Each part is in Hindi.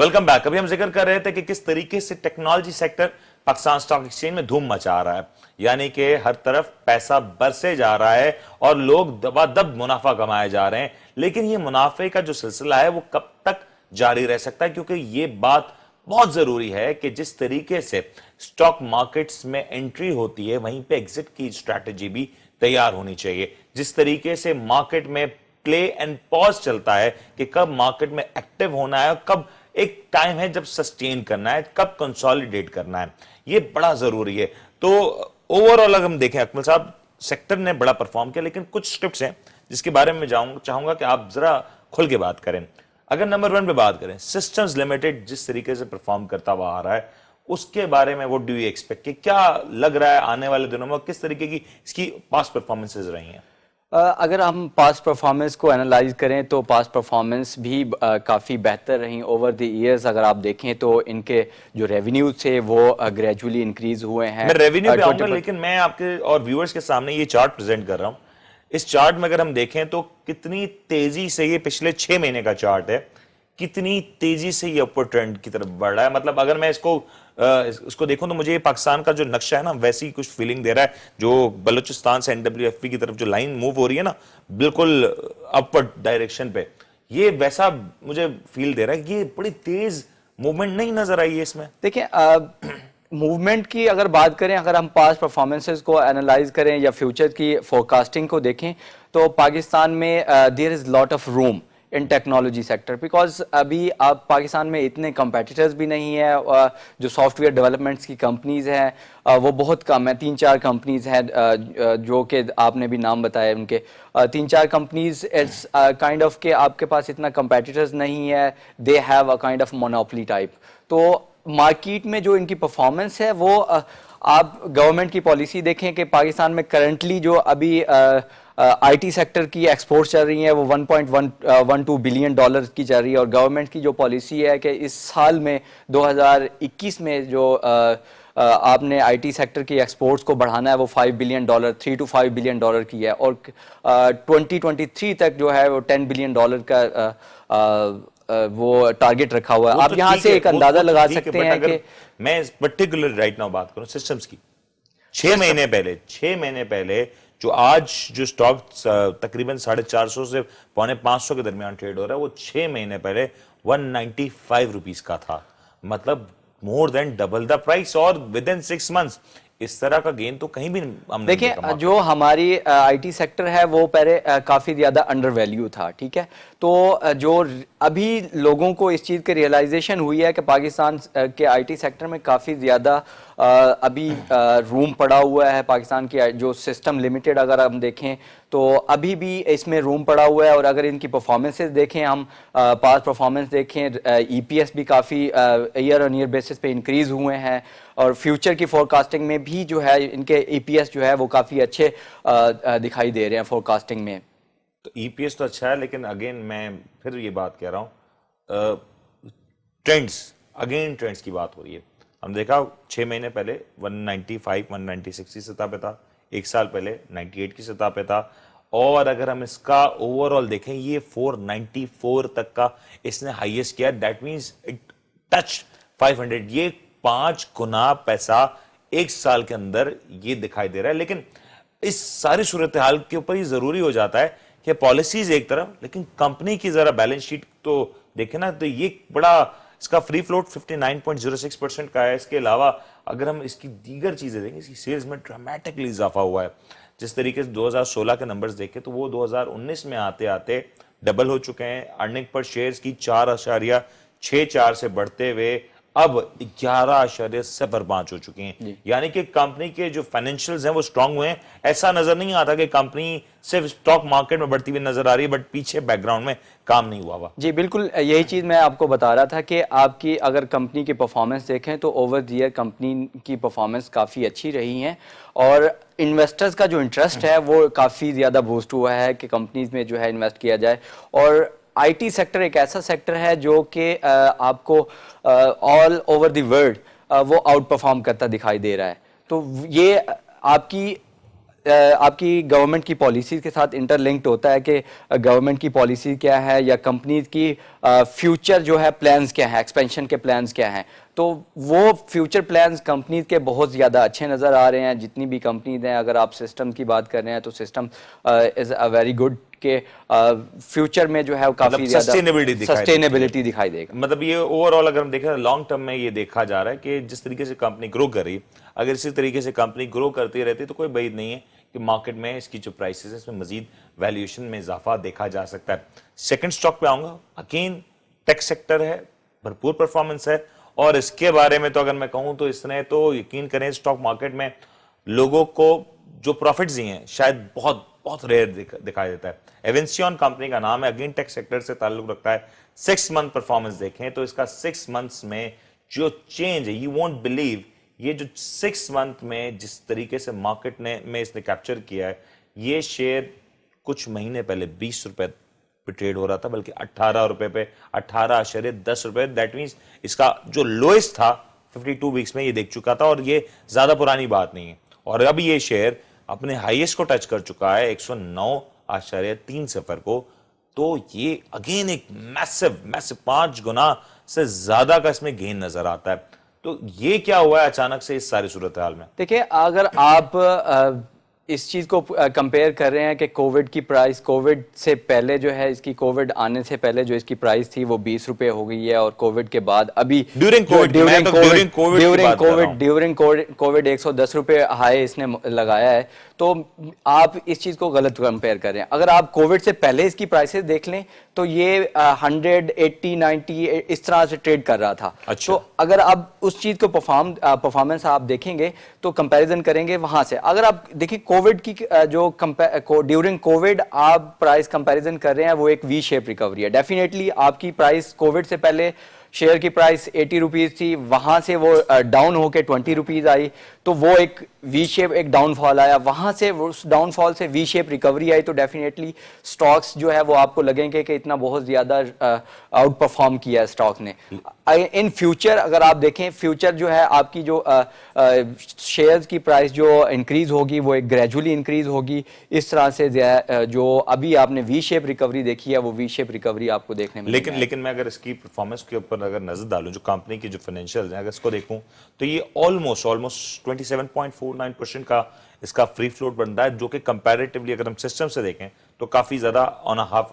Welcome back. अभी हम जिक्र कर रहे थे कि किस तरीके से technology sector Pakistan stock exchange में धूम मचा रहा है, यानी कि हर तरफ पैसा बरसे जा रहा है और लोग दबादब मुनाफा कमाए जा रहे हैं। लेकिन ये मुनाफे का जो सिलसिला है वो कब तक जारी रह सकता है, क्योंकि ये बात बहुत जरूरी है कि जिस तरीके से स्टॉक मार्केट्स में एंट्री होती है वहीं पे एग्जिट की स्ट्रैटेजी भी तैयार होनी चाहिए। जिस तरीके से मार्केट में प्ले एंड पॉज चलता है कि कब मार्केट में एक्टिव होना है और कब एक टाइम है जब सस्टेन करना है, कब कंसोलिडेट करना है, ये बड़ा जरूरी है। तो ओवरऑल अगर हम देखें अकमल साहब, सेक्टर ने बड़ा परफॉर्म किया, लेकिन कुछ स्टेप्स हैं जिसके बारे में चाहूंगा कि आप जरा खुल के बात करें। अगर नंबर 1 पे बात करें, सिस्टम्स लिमिटेड जिस तरीके से परफॉर्म करता हुआ आ रहा है उसके बारे में व्हाट डू यू एक्सपेक्ट, कि क्या लग रहा है आने वाले दिनों में, किस तरीके की इसकी पास्ट परफॉर्मेंसेज रही हैं? अगर हम पास्ट परफॉर्मेंस को एनालाइज करें तो पास्ट परफॉर्मेंस भी काफ़ी बेहतर रही ओवर द ईयर्स। अगर आप देखें तो इनके जो रेवेन्यू थे वो ग्रेजुअली इंक्रीज हुए हैं। मैं रेवेन्यू पे आऊंगा, लेकिन मैं आपके और व्यूअर्स के सामने ये चार्ट प्रेजेंट कर रहा हूं। इस चार्ट में अगर हम देखें तो कितनी तेजी से ये पिछले 6 महीने का चार्ट है, कितनी तेजी से ये अपर ट्रेंड की तरफ बढ़ रहा है। मतलब अगर मैं इसको देखूं तो मुझे पाकिस्तान का जो नक्शा है ना वैसी कुछ फीलिंग दे रहा है। जो बलूचिस्तान से एनडब्ल्यूएफपी की तरफ जो लाइन मूव हो रही है ना, बिल्कुल अपवर्ड डायरेक्शन पे, ये वैसा मुझे फील दे रहा है कि ये बड़ी तेज मूवमेंट नहीं नजर आई है इसमें। देखिए, मूवमेंट की अगर बात करें, अगर हम पास्ट परफॉर्मेंसेस को एनालाइज करें या फ्यूचर की फोरकास्टिंग को देखें तो पाकिस्तान में there is lot of room in technology sector, because अभी आप पाकिस्तान में इतने कंपेटिटर्स भी नहीं है। जो सॉफ्टवेयर डेवलपमेंट्स की कंपनीज हैं वो बहुत कम है, 3-4 कंपनीज हैं जो कि आपने भी नाम बताया उनके। 3-4 कंपनीज इट्स काइंड ऑफ के आपके पास इतना कंपेटिटर्स नहीं है, they have a kind of monopoly type. तो मार्केट में जो इनकी परफॉर्मेंस है वो आप गवर्नमेंट की पॉलिसी देखें कि पाकिस्तान में करंटली जो अभी आईटी सेक्टर की एक्सपोर्ट चल रही है वो 1.12 बिलियन डॉलर की चल रही है, और गवर्नमेंट की जो पॉलिसी है कि इस साल में 2021 में जो आपने आईटी सेक्टर की एक्सपोर्ट्स को बढ़ाना है वो 5 billion dollar, 3 to 5 billion dollar की है, और 2023 तक जो है वो 10 बिलियन डॉलर का वो टारगेट रखा हुआ है। आप यहाँ से एक अंदाजा लगा सकते हैं कि मैं पर्टिकुलर राइट नाउ बात करूं सिस्टम्स की, 6 महीने पहले जो आज जो स्टॉक तकरीबन 450 से 450 के दरमियान ट्रेड हो रहा है वो 6 महीने पहले 195 रुपीस का था। मतलब more than double the price, और विद इन 6 मंथ्स इस तरह का गेन तो कहीं भी हम देखिए, जो हमारी आईटी सेक्टर है वो पहले काफी ज्यादा अंडर वैल्यू था, ठीक है। तो जो अभी लोगों को इस चीज की रियलाइजेशन हुई है कि पाकिस्तान के आईटी सेक्टर में काफी ज्यादा अभी रूम पड़ा हुआ है। पाकिस्तान की जो सिस्टम लिमिटेड अगर हम देखें तो अभी भी इसमें रूम पड़ा हुआ है, और अगर इनकी परफॉर्मेंसेस देखें, हम पास्ट परफॉर्मेंस देखें, ईपीएस भी काफ़ी ईयर ऑन ईयर बेसिस पे इंक्रीज हुए हैं, और फ्यूचर की फोरकास्टिंग में भी जो है इनके ईपीएस जो है वो काफ़ी अच्छे दिखाई दे रहे हैं फोरकास्टिंग में। तो ईपीएस तो अच्छा है, लेकिन अगेन मैं फिर ये बात कह रहा हूँ, ट्रेंड्स की बात हो रही है। हम देखा 6 महीने पहले 195 196 की सतह पे था, 1 साल पहले 98 की सतह पे था, और अगर हम इसका ओवरऑल देखें ये 494 तक का इसने हाईएस्ट किया। दैट मींस इट टच 500, ये 5 गुना पैसा 1 साल के अंदर ये दिखाई दे रहा है। लेकिन इस सारी सूरत हाल के ऊपर ही जरूरी हो जाता है कि पॉलिसीज एक तरफ, लेकिन कंपनी की जरा बैलेंस शीट तो देखे ना, तो ये बड़ा इसका फ्री फ्लोट 59.06% का है। इसके अलावा अगर हम इसकी दीगर चीजें देखें, इसकी सेल्स में ड्रामेटिकली इजाफा हुआ है। जिस तरीके से 2016 के नंबर्स देखें तो वो 2019 में आते आते डबल हो चुके हैं। अर्निंग पर शेयर्स की 4.64 से बढ़ते हुए अब 11.05 हो चुकी हैं। यानी कि कंपनी के जो फाइनेंशियल्स हैं वो स्ट्रांग हुए हैं। ऐसा नजर नहीं आता कि कंपनी सिर्फ स्टॉक मार्केट में बढ़ती हुई नजर आ रही है, बट पीछे बैकग्राउंड में काम नहीं हुआ। जी बिल्कुल, यही चीज़ मैं आपको बता रहा था कि आपकी अगर कंपनी की परफॉर्मेंस देखें तो ओवर द ईयर कंपनी की परफॉर्मेंस काफ़ी अच्छी रही है, और इन्वेस्टर्स का जो इंटरेस्ट है वो काफ़ी ज़्यादा बूस्ट हुआ है कि कंपनीज में जो है इन्वेस्ट किया जाए। और आईटी सेक्टर एक ऐसा सेक्टर है जो कि आपको ऑल ओवर द वर्ल्ड वो आउट परफॉर्म करता दिखाई दे रहा है। तो ये आपकी आपकी गवर्नमेंट की पॉलिसीज के साथ इंटरलिंक्ड होता है कि गवर्नमेंट की पॉलिसी क्या है या कंपनीज की फ्यूचर जो है प्लान्स क्या है, एक्सपेंशन के प्लान्स क्या हैं। तो वो फ्यूचर प्लान्स कंपनीज के बहुत ज़्यादा अच्छे नज़र आ रहे हैं। जितनी भी कंपनीज हैं, अगर आप सिस्टम की बात कर रहे हैं तो system is a very good के फ्यूचर में जो है वो काफ़ी ज़्यादा सस्टेनेबिलिटी दिखाई देगा। मतलब ये ओवरऑल अगर हम देखें लॉन्ग टर्म में ये देखा जा रहा है कि जिस तरीके से कंपनी ग्रो कर रही है, अगर इसी तरीके से कंपनी ग्रो करती रहती है तो कोई बैद नहीं है कि मार्केट में इसकी जो प्राइसेस है इसमें मजीद वैल्यूएशन में इजाफा देखा जा सकता है। सेकंड स्टॉक पे आऊंगा, अगेन टेक सेक्टर है, भरपूर परफॉर्मेंस है और इसके बारे में तो अगर मैं कहूं तो इसने तो यकीन करें स्टॉक मार्केट में लोगों को जो प्रॉफिट्स दिए हैं शायद बहुत बहुत रेयर दिखाई देता है। एवेंसियन कंपनी का नाम है, अगेन टेक सेक्टर से ताल्लुक रखता है। 6 मंथ परफॉर्मेंस देखें तो इसका 6 मंथ्स में जो चेंज है, यू वोंट बिलीव, ये जो 6 मंथ में जिस तरीके से मार्केट ने में इसने कैप्चर किया है, ये शेयर कुछ महीने पहले 20 रुपए पे ट्रेड हो रहा था, बल्कि 18 रुपए पे, 18.10 रुपए। दैट मींस इसका जो लोएस्ट था 52 वीक्स में ये देख चुका था और ये ज्यादा पुरानी बात नहीं है। और अब ये शेयर अपने हाईएस्ट को टच कर चुका है 109.3 सिफर को। तो ये अगेन एक मैसिव 5 गुना से ज्यादा का इसमें गेन नजर आता है। तो ये क्या हुआ है अचानक से इस सारी सूरत हाल में? देखिए, अगर आप इस चीज को कंपेयर कर रहे हैं कि कोविड की प्राइस, कोविड से पहले जो है इसकी, कोविड आने से पहले जो इसकी प्राइस थी वो 20 रुपए हो गई है और कोविड के बाद अभी ड्यूरिंग कोविड 110 रुपए हाई इसने लगाया है। तो आप इस चीज को गलत कंपेयर कर रहे हैं। अगर आप कोविड से पहले इसकी प्राइसेस देख लें तो ये 100, 80, 90 इस तरह से ट्रेड कर रहा था। अच्छा। तो अगर आप उस चीज को परफॉर्मेंस आप देखेंगे तो कंपैरिजन करेंगे वहां से। अगर आप देखिए कोविड की जो ड्यूरिंग कोविड आप प्राइस कंपैरिजन कर रहे हैं, वो एक वी शेप रिकवरी है। डेफिनेटली आपकी प्राइस कोविड से पहले शेयर की प्राइस 80 रुपीज थी, वहां से वो डाउन होके 20 रुपीज आई, तो वो एक वी शेप एक डाउनफॉल आया, वहां से उस डाउनफॉल से वी शेप रिकवरी आई। तो डेफिनेटली स्टॉक्स जो है वो आपको लगेंगे कि इतना बहुत ज्यादा आउट परफॉर्म किया है स्टॉक ने। इन फ्यूचर अगर आप देखें, फ्यूचर जो है आपकी जो शेयर्स की प्राइस जो इंक्रीज होगी वो एक ग्रेजुअली इंक्रीज होगी। इस तरह से जो अभी आपने वी शेप रिकवरी देखी है वो वी शेप रिकवरी आपको देखने में लेकिन मैं अगर इसकी परफॉर्मेंस के ऊपर अगर नजर डालूं, जो कंपनी की जो फाइनेंशियल है अगर इसको देखूं तो ये ऑलमोस्ट 27.49% का इसका फ्री फ्लोट बन रहा है, जो कि कंपैरेटिवली अगर हम सिस्टम से देखें तो काफी ज्यादा ऑन हाफ,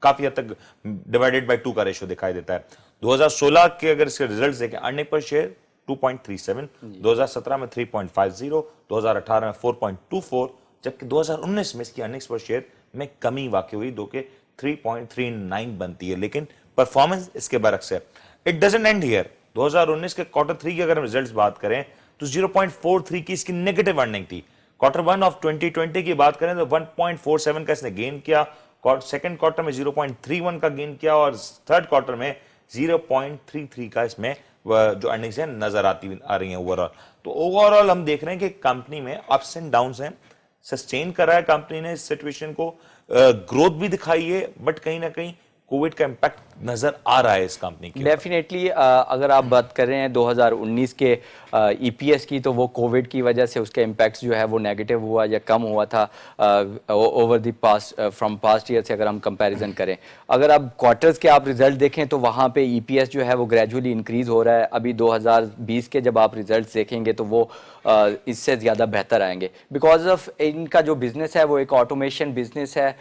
काफी हद तक डिवाइडेड बाय 2 का रेशियो दिखाई देता है। 2016 के अगर इसके रिजल्ट्स देखें, अर्निंग पर शेयर 2.37, 2017 में 3.50, 2018 में 4.24, जबकि 2019 में इसकी अर्निंग्स पर शेयर में कमी वाकई हुई, दो के 3.39 बनती है। लेकिन परफॉर्मेंस इसके बरक्स है। It doesn't and here. 2019 के क्वार्टर 3 की अगर हम रिजल्ट्स बात करें तो 0.43 की इसकी नेगेटिव अर्निंग थी। क्वार्टर 1 ऑफ 2020 की बात करें तो 1.47 का इसने गेन किया, सेकंड क्वार्टर में 0.31 का गेन किया और थर्ड क्वार्टर में 0.33 का इसमें जो अर्निंग्स है नजर आ रही हैं ओवरऑल। तो ओवरऑल हम देख रहे हैं कि कंपनी में अप्स एंड डाउन्स हैं, सस्टेन कर रहा है कंपनी ने इस सिचुएशन को, ग्रोथ भी दिखाई है, बट कहीं ना कहीं कोविड का इंपैक्ट नजर आ रहा है इस कंपनी की। डेफिनेटली अगर आप बात कर रहे हैं 2019 के ईपीएस की, तो वो कोविड की वजह से उसके इम्पैक्ट्स जो है वो नेगेटिव हुआ या कम हुआ था over the past, from past year से अगर हम कंपैरिजन करें। अगर आप क्वार्टर्स के आप रिजल्ट देखें तो वहाँ पे ईपीएस जो है वो ग्रेजुअली इंक्रीज हो रहा है। अभी 2020 के जब आप रिजल्ट्स देखेंगे तो वो इससे ज़्यादा बेहतर आएंगे, बिकॉज ऑफ इनका जो बिजनेस है वो एक ऑटोमेशन बिजनेस है।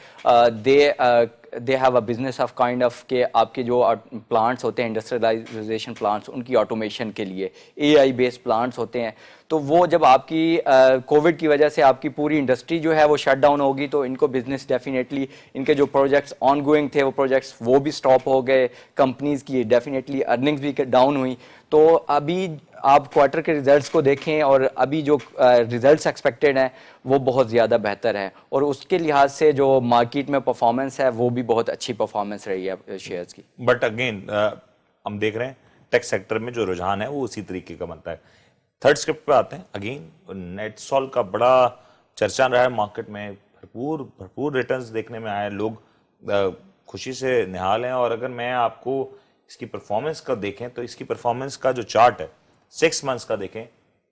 They have a business of kind of के आपके जो प्लांट्स होते हैं, इंडस्ट्रियलाइजेशन प्लांट्स, उनकी ऑटोमेशन के लिए एआई बेस्ड प्लांट्स होते हैं। तो वो जब आपकी कोविड की वजह से आपकी पूरी इंडस्ट्री जो है वो शट डाउन होगी तो इनको बिजनेस डेफिनेटली, इनके जो प्रोजेक्ट्स ऑन गोइंग थे वो प्रोजेक्ट्स वो भी स्टॉप हो गए, कंपनीज की डेफिनेटली अर्निंग्स भी डाउन हुई। तो अभी आप क्वार्टर के रिजल्ट्स को देखें और अभी जो रिजल्ट्स एक्सपेक्टेड हैं वो बहुत ज़्यादा बेहतर है और उसके लिहाज से जो मार्केट में परफॉर्मेंस है वो भी बहुत अच्छी परफॉर्मेंस रही है शेयर्स की। बट अगेन हम देख रहे हैं टेक सेक्टर में जो रुझान है वो उसी तरीके का बनता है। थर्ड स्क्रिप्ट पे आते हैं। अगेन नेटसॉल का बड़ा चर्चा रहा है मार्केट में, भरपूर रिटर्न्स देखने में आए, लोग खुशी से निहाल हैं। और अगर मैं आपको इसकी परफॉर्मेंस का देखें तो इसकी परफॉर्मेंस का जो चार्ट है 6 मंथ्स का देखें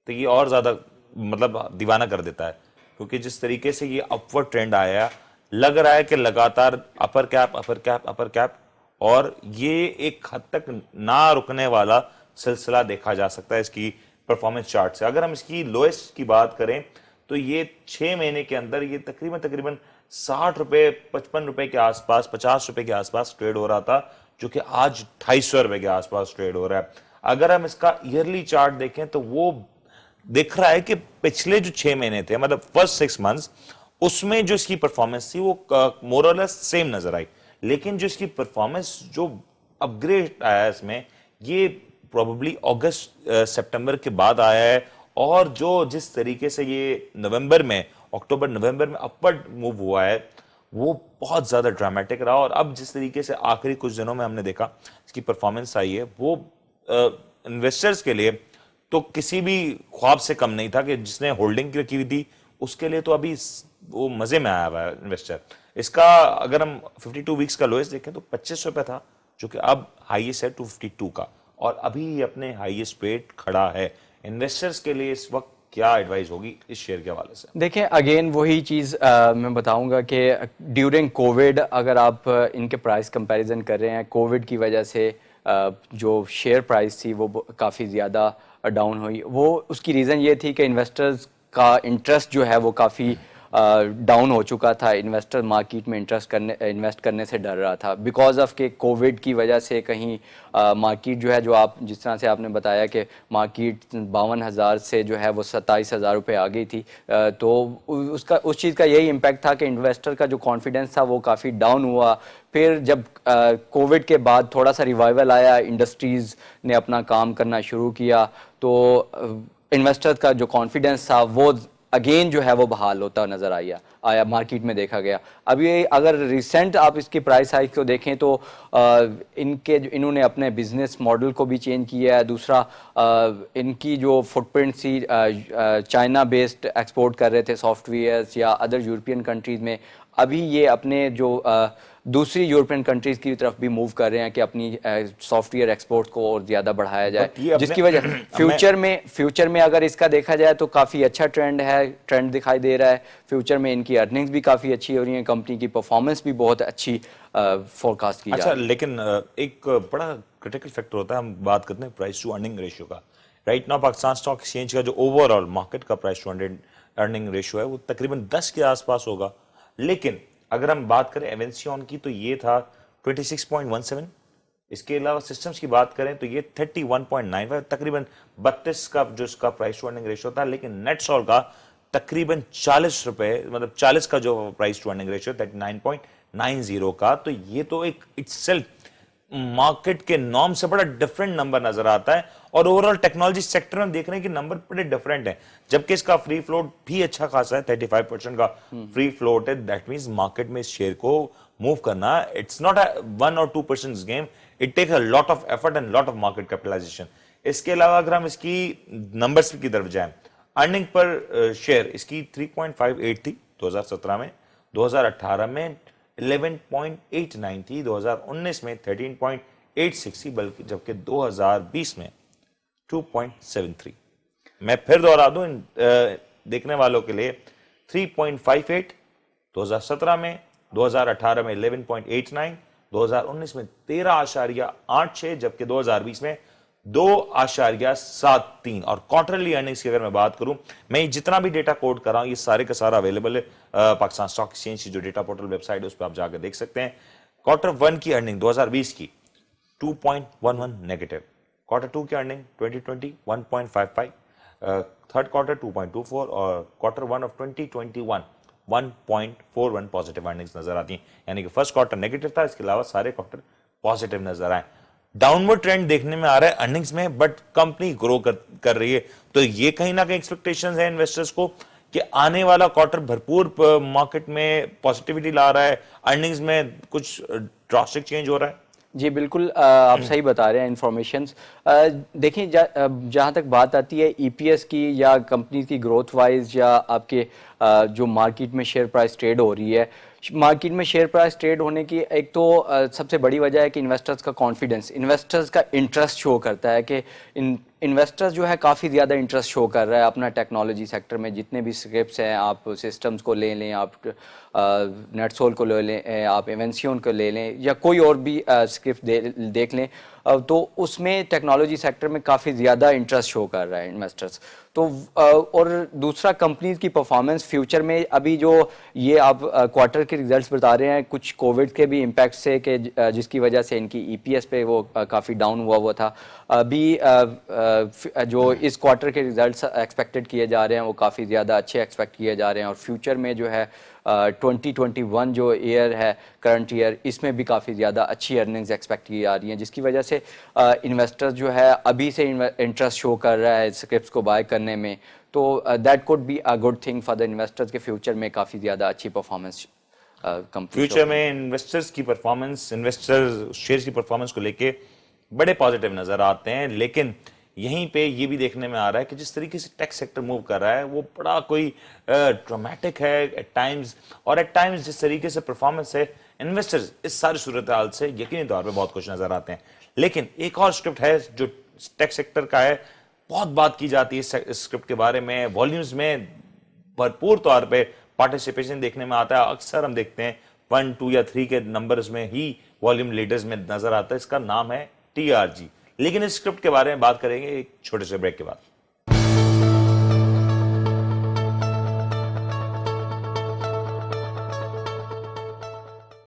तो ये और ज्यादा मतलब दीवाना कर देता है। क्योंकि जिस तरीके से ये अपवर्ड ट्रेंड आया, लग रहा है कि लगातार upper cap upper cap upper cap, और ये एक हद तक ना रुकने वाला सिलसिला देखा जा सकता है इसकी परफॉर्मेंस चार्ट से। अगर हम इसकी लोएस्ट की बात करें तो ये 6 महीने के अंदर ये तकरीबन 60 रुपए 55 रुपए के आसपास, 50 रुपए के आसपास ट्रेड हो रहा था, जो कि आज 250 रुपए के आसपास ट्रेड हो रहा है। अगर हम इसका ईयरली चार्ट देखें तो वो दिख रहा है कि पिछले जो 6 महीने थे, मतलब फर्स्ट 6 मंथ्स, उसमें जो इसकी परफॉर्मेंस थी वो मोर और लेस सेम नजर आई, लेकिन जो इसकी परफॉर्मेंस जो अपग्रेड आया इसमें, ये प्रोबेबली अगस्त सितंबर के बाद आया है। और जो जिस तरीके से ये नवंबर में, अक्टूबर नवंबर में अपवर्ड मूव हुआ है, वो बहुत ज्यादा ड्रामेटिक रहा। और अब जिस तरीके से आखिरी कुछ दिनों में हमने देखा इसकी परफॉर्मेंस आई है, वो इन्वेस्टर्स के लिए तो किसी भी ख्वाब से कम नहीं था कि जिसने होल्डिंग की हुई थी उसके लिए तो अभी वो मजे में आया हुआ है इन्वेस्टर। इसका अगर हम 52 वीक्स का लोएस्ट देखें तो 25 रुपए था, जो कि अब हाईएस्ट है 252 का, और अभी ये अपने हाईएस्ट पे खड़ा है। इन्वेस्टर्स के लिए इस वक्त क्या एडवाइस होगी इस शेयर के हवाले से? देखें, अगेन वही चीज़ मैं बताऊंगा कि ड्यूरिंग कोविड अगर आप इनके प्राइस कंपैरिजन कर रहे हैं, कोविड की वजह से जो शेयर प्राइस थी वो काफ़ी ज़्यादा डाउन हुई। वो उसकी रीज़न ये थी कि इन्वेस्टर्स का इंटरेस्ट जो है वो काफ़ी डाउन हो चुका था। इन्वेस्टर मार्केट में इन्वेस्ट करने से डर रहा था बिकॉज ऑफ के कोविड की वजह से कहीं मार्केट जो है, जो आप जिस तरह से आपने बताया कि मार्केट 52,000 से जो है वो 27,000 रुपये आ गई थी, तो उस चीज़ का यही इम्पैक्ट था कि इन्वेस्टर का जो कॉन्फिडेंस था वो काफ़ी डाउन हुआ। फिर जब कोविड के बाद थोड़ा सा रिवाइवल आया, इंडस्ट्रीज़ ने अपना काम करना शुरू किया, तो इन्वेस्टर्स का जो कॉन्फिडेंस था वो अगेन जो है वो बहाल होता नजर आया मार्केट में देखा गया। अभी अगर रिसेंट आप इसकी प्राइस हाइक को देखें तो इन्होंने अपने बिजनेस मॉडल को भी चेंज किया है। दूसरा, इनकी जो फुटप्रिंट थी, चाइना बेस्ड एक्सपोर्ट कर रहे थे सॉफ्टवेयर्स या अदर यूरोपियन कंट्रीज में, अभी ये अपने जो दूसरी यूरोपियन कंट्रीज की तरफ भी मूव कर रहे हैं कि अपनी सॉफ्टवेयर एक्सपोर्ट को और ज़्यादा बढ़ाया जाए, जिसकी वजह फ्यूचर में अगर इसका देखा जाए तो काफ़ी अच्छा ट्रेंड दिखाई दे रहा है। फ्यूचर में इनकी अर्निंग्स भी काफ़ी अच्छी हो रही हैं, कंपनी की परफॉर्मेंस भी बहुत अच्छी फोरकास्ट की जा रही है। अच्छा, लेकिन एक बड़ा क्रिटिकल फैक्टर होता है, हम बात करते हैं प्राइस टू अर्निंग रेशियो का। Right now Pakistan stock exchange का जो ओवरऑल मार्केट का प्राइस टू अर्निंग रेशियो है वो तकरीबन 10 के आसपास होगा, लेकिन अगर हम बात करें एवेंसियन की तो ये था 26.17। इसके अलावा सिस्टम्स की बात करें तो ये 31.95, तकरीबन 32 का जो इसका प्राइस टू अर्निंग रेशियो था। लेकिन नेटसॉल का तकरीबन 40 रुपए, मतलब 40 का जो प्राइस टू अर्निंग रेशियो 39.90 का, तो ये तो एक इटसेल्फ मार्केट के नॉर्म से बड़ा डिफरेंट नंबर नजर आता है। और ओवरऑल टेक्नोलॉजी सेक्टर में देख रहे हैं कि नंबर बड़े डिफरेंट है, जबकि इसका फ्री फ्लोट भी अच्छा खासा है, 35% का फ्री फ्लोट है। दैट मींस मार्केट में इस शेयर को मूव करना, इट्स नॉट 1 और 2% game, it takes a lot of effort and lot of market capitalization. इसके अलावा अगर हम इसकी नंबर्स की तरफ जाएं, अर्निंग पर शेयर इसकी 3.58 थी 2017 में, 2018 में 11.89 थी, 2019 में 13.86 थी, बल्कि जबकि 2020 में 2.73। मैं फिर दोहरा दूं देखने वालों के लिए, 3.58 2017 में, 2018 में 11.89, 2019 में 13.86, जबकि 2020 में 2.73। और क्वार्टरली अर्निंग्स की अगर मैं बात करूं, मैं जितना भी डेटा कोड कर रहा हूं ये सारे का सारा अवेलेबल है पाकिस्तान स्टॉक एक्सचेंज की जो डेटा पोर्टल वेबसाइट है उस पर आप जाकर देख सकते हैं। क्वार्टर 1 की अर्निंग 2020 की 2.11 नेगेटिव, क्वार्टर 2 की अर्निंग 2020 1.55, थर्ड क्वार्टर 2.24 और क्वार्टर 1 ऑफ 2021 1.41 पॉजिटिव अर्निंग्स नजर आती हैं। यानी कि फर्स्ट क्वार्टर नेगेटिव था, इसके अलावा सारे क्वार्टर पॉजिटिव नजर आए। डाउनवर्ड ट्रेंड देखने में आ रहा है अर्निंग्स में, बट कंपनी ग्रो कर रही है, तो ये कहीं ना कहीं एक्सपेक्टेशंस है इन्वेस्टर्स को कि आने वाला क्वार्टर भरपूर मार्केट में पॉजिटिविटी ला रहा है, अर्निंग्स में कुछ ड्रास्टिक चेंज हो रहा है। जी बिल्कुल, आप सही बता रहे हैं इन्फॉर्मेशंस। देखिए, जहाँ तक बात आती है ईपीएस की या कंपनी की ग्रोथ वाइज या आपके जो मार्केट में शेयर प्राइस ट्रेड हो रही है, मार्केट में शेयर प्राइस ट्रेड होने की एक तो सबसे बड़ी वजह है कि इन्वेस्टर्स का कॉन्फिडेंस, इन्वेस्टर्स का इंटरेस्ट शो करता है कि इन्वेस्टर्स जो है काफ़ी ज़्यादा इंटरेस्ट शो कर रहा है अपना टेक्नोलॉजी सेक्टर में। जितने भी स्क्रिप्ट्स हैं, आप सिस्टम्स को ले लें, आप नेटसोल को ले लें, आप इवेंसियन को ले लें, या कोई और भी स्क्रिप्ट देख लें, तो उसमें टेक्नोलॉजी सेक्टर में काफ़ी ज़्यादा इंटरेस्ट शो कर रहा है इन्वेस्टर्स। तो और दूसरा, कंपनीज की परफॉर्मेंस फ्यूचर में, अभी जो ये आप क्वार्टर के रिजल्ट्स बता रहे हैं, कुछ कोविड के भी इम्पैक्ट से कि जिसकी वजह से इनकी ईपीएस पे वो काफ़ी डाउन हुआ था। अभी जो इस क्वार्टर के रिजल्ट्स एक्सपेक्टेड किए जा रहे हैं वो काफ़ी ज़्यादा अच्छे एक्सपेक्ट किए जा रहे हैं, और फ्यूचर में जो है 2021 जो ईयर है, करंट ईयर, इसमें भी काफ़ी ज़्यादा अच्छी अर्निंग्स एक्सपेक्ट की जा रही हैं, जिसकी वजह से इन्वेस्टर्स जो है अभी से इंटरेस्ट शो कर रहा है स्क्रिप्ट्स को बाय करने में। तो that could be a good thing for the investors के फ्यूचर में काफ़ी ज़्यादा अच्छी परफॉर्मेंस कंपनी फ्यूचर में इन्वेस्टर्स की परफॉर्मेंस, इन्वेस्टर्स शेयर की परफॉर्मेंस को लेके बड़े पॉजिटिव नजर आते हैं। लेकिन यहीं पे ये भी देखने में आ रहा है कि जिस तरीके से टेक सेक्टर मूव कर रहा है वो बड़ा कोई ड्रामेटिक है एट टाइम्स, और एट टाइम्स जिस तरीके से परफॉर्मेंस है, इन्वेस्टर्स इस सारी सूरत हाल से यकीनी तौर पे बहुत खुश नजर आते हैं। लेकिन एक और स्क्रिप्ट है जो टेक सेक्टर का है, बहुत बात की जाती है इस स्क्रिप्ट के बारे में, वॉल्यूम्स में भरपूर तौर पे पार्टिसिपेशन देखने में आता है। अक्सर हम देखते हैं 1, 2 या 3 के नंबर्स में ही वॉल्यूम लीडर्स में नजर आता है। इसका नाम है TRG। लेकिन इस स्क्रिप्ट के बारे में बात करेंगे एक छोटे से ब्रेक के बाद।